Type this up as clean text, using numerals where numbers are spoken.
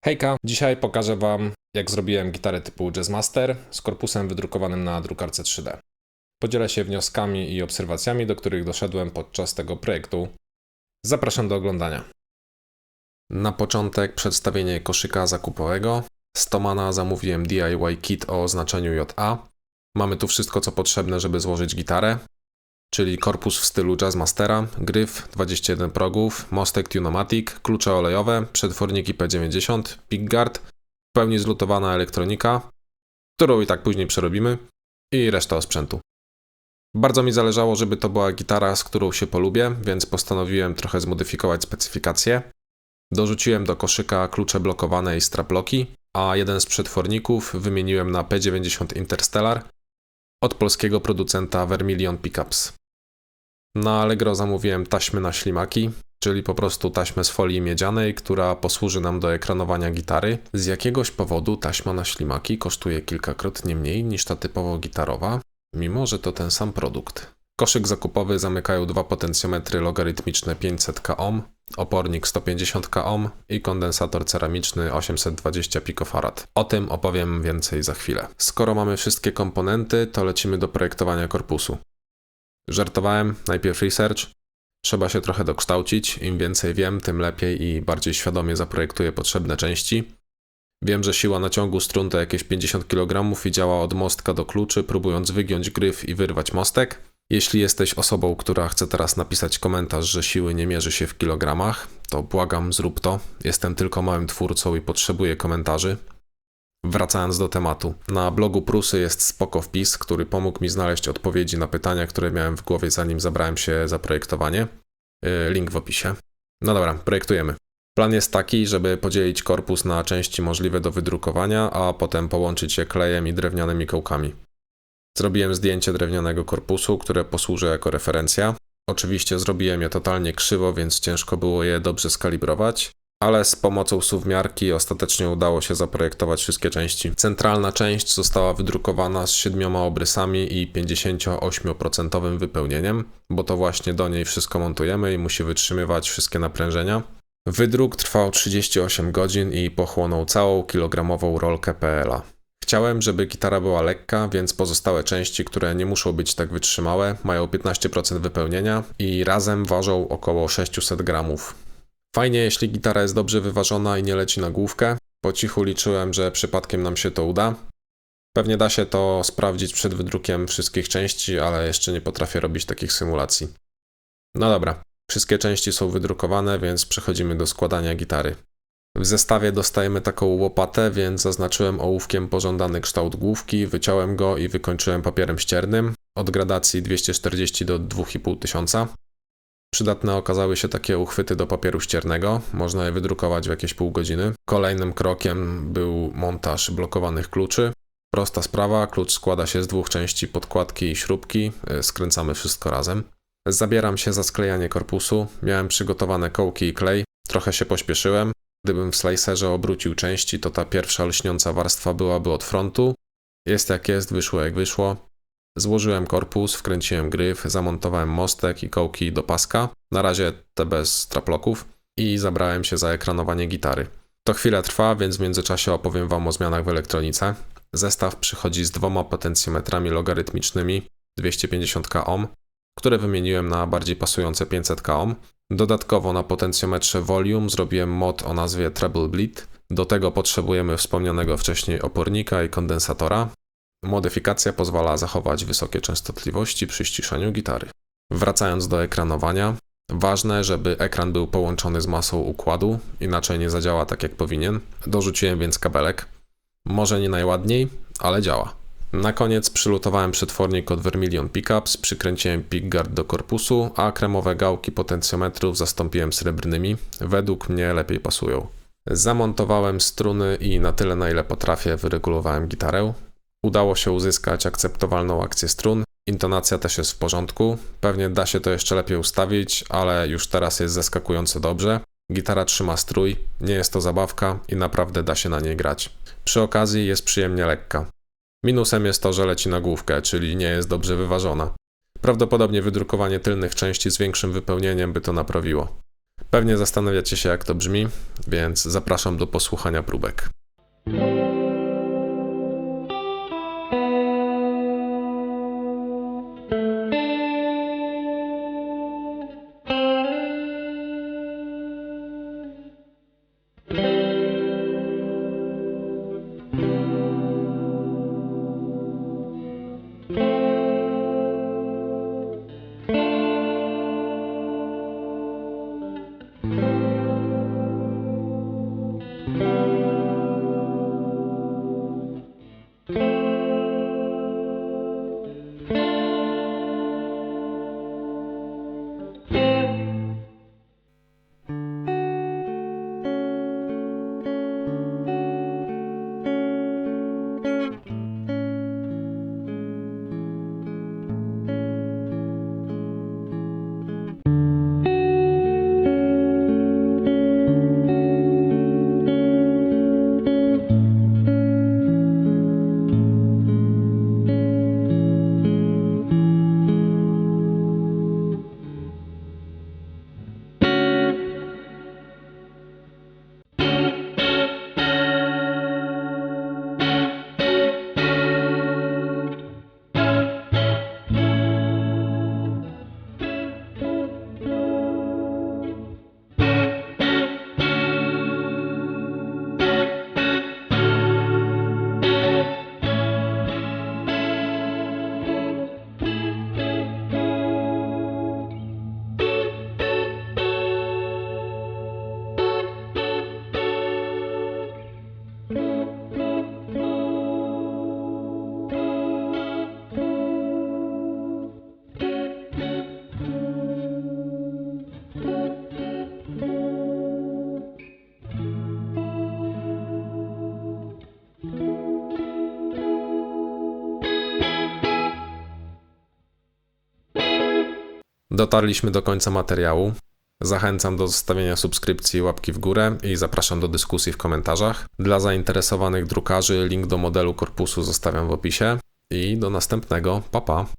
Hejka, dzisiaj pokażę Wam, jak zrobiłem gitarę typu Jazzmaster z korpusem wydrukowanym na drukarce 3D. Podzielę się wnioskami i obserwacjami, do których doszedłem podczas tego projektu. Zapraszam do oglądania. Na początek przedstawienie koszyka zakupowego. Z Thomana zamówiłem DIY kit o oznaczeniu JA. Mamy tu wszystko, co potrzebne, żeby złożyć gitarę, czyli korpus w stylu Jazzmastera, gryf, 21 progów, mostek Tune-o-matic, klucze olejowe, przetworniki P90, pickguard, w pełni zlutowana elektronika, którą i tak później przerobimy, i reszta sprzętu. Bardzo mi zależało, żeby to była gitara, z którą się polubię, więc postanowiłem trochę zmodyfikować specyfikację. Dorzuciłem do koszyka klucze blokowane i straplocki, a jeden z przetworników wymieniłem na P90 Interstellar od polskiego producenta Vermilion Pickups. Na Allegro zamówiłem taśmy na ślimaki, czyli po prostu taśmę z folii miedzianej, która posłuży nam do ekranowania gitary. Z jakiegoś powodu taśma na ślimaki kosztuje kilkakrotnie mniej niż ta typowo gitarowa, mimo że to ten sam produkt. Koszyk zakupowy zamykają dwa potencjometry logarytmiczne 500 ohm, opornik 150 ohm i kondensator ceramiczny 820 picofarad. O tym opowiem więcej za chwilę. Skoro mamy wszystkie komponenty, to lecimy do projektowania korpusu. Żartowałem, najpierw research. Trzeba się trochę dokształcić, im więcej wiem, tym lepiej i bardziej świadomie zaprojektuję potrzebne części. Wiem, że siła naciągu strun to jakieś 50 kg i działa od mostka do kluczy, próbując wygiąć gryf i wyrwać mostek. Jeśli jesteś osobą, która chce teraz napisać komentarz, że siły nie mierzy się w kilogramach, to błagam, zrób to. Jestem tylko małym twórcą i potrzebuję komentarzy. Wracając do tematu. Na blogu Prusy jest spoko wpis, który pomógł mi znaleźć odpowiedzi na pytania, które miałem w głowie, zanim zabrałem się za projektowanie. Link w opisie. No dobra, projektujemy. Plan jest taki, żeby podzielić korpus na części możliwe do wydrukowania, a potem połączyć je klejem i drewnianymi kołkami. Zrobiłem zdjęcie drewnianego korpusu, które posłuży jako referencja. Oczywiście zrobiłem je totalnie krzywo, więc ciężko było je dobrze skalibrować, ale z pomocą suwmiarki ostatecznie udało się zaprojektować wszystkie części. Centralna część została wydrukowana z 7 obrysami i 58% wypełnieniem, bo to właśnie do niej wszystko montujemy i musi wytrzymywać wszystkie naprężenia. Wydruk trwał 38 godzin i pochłonął całą kilogramową rolkę PLA. Chciałem, żeby gitara była lekka, więc pozostałe części, które nie muszą być tak wytrzymałe, mają 15% wypełnienia i razem ważą około 600 gramów. Fajnie, jeśli gitara jest dobrze wyważona i nie leci na główkę. Po cichu liczyłem, że przypadkiem nam się to uda. Pewnie da się to sprawdzić przed wydrukiem wszystkich części, ale jeszcze nie potrafię robić takich symulacji. No dobra, wszystkie części są wydrukowane, więc przechodzimy do składania gitary. W zestawie dostajemy taką łopatę, więc zaznaczyłem ołówkiem pożądany kształt główki, wyciąłem go i wykończyłem papierem ściernym od gradacji 240 do 2500. Przydatne okazały się takie uchwyty do papieru ściernego, można je wydrukować w jakieś pół godziny. Kolejnym krokiem był montaż blokowanych kluczy. Prosta sprawa, klucz składa się z dwóch części podkładki i śrubki, skręcamy wszystko razem. Zabieram się za sklejanie korpusu, miałem przygotowane kołki i klej, trochę się pośpieszyłem. Gdybym w slicerze obrócił części, to ta pierwsza lśniąca warstwa byłaby od frontu. Jest jak jest, wyszło jak wyszło. Złożyłem korpus, wkręciłem gryf, zamontowałem mostek i kołki do paska, na razie te bez straploków, i zabrałem się za ekranowanie gitary. To chwilę trwa, więc w międzyczasie opowiem Wam o zmianach w elektronice. Zestaw przychodzi z dwoma potencjometrami logarytmicznymi 250 ohm, które wymieniłem na bardziej pasujące 500 ohm. Dodatkowo na potencjometrze Volume zrobiłem mod o nazwie Treble Bleed. Do tego potrzebujemy wspomnianego wcześniej opornika i kondensatora. Modyfikacja pozwala zachować wysokie częstotliwości przy ściszaniu gitary. Wracając do ekranowania, ważne, żeby ekran był połączony z masą układu, inaczej nie zadziała tak jak powinien. Dorzuciłem więc kabelek. Może nie najładniej, ale działa. Na koniec przylutowałem przetwornik od Vermilion Pickups, przykręciłem pickguard do korpusu, a kremowe gałki potencjometrów zastąpiłem srebrnymi. Według mnie lepiej pasują. Zamontowałem struny i na tyle, na ile potrafię, wyregulowałem gitarę. Udało się uzyskać akceptowalną akcję strun, intonacja też jest w porządku, pewnie da się to jeszcze lepiej ustawić, ale już teraz jest zaskakująco dobrze. Gitara trzyma strój, nie jest to zabawka i naprawdę da się na niej grać. Przy okazji jest przyjemnie lekka. Minusem jest to, że leci na główkę, czyli nie jest dobrze wyważona. Prawdopodobnie wydrukowanie tylnych części z większym wypełnieniem by to naprawiło. Pewnie zastanawiacie się, jak to brzmi, więc zapraszam do posłuchania próbek. Dotarliśmy do końca materiału. Zachęcam do zostawienia subskrypcji, łapki w górę i zapraszam do dyskusji w komentarzach. Dla zainteresowanych drukarzy link do modelu korpusu zostawiam w opisie i do następnego. Pa, pa!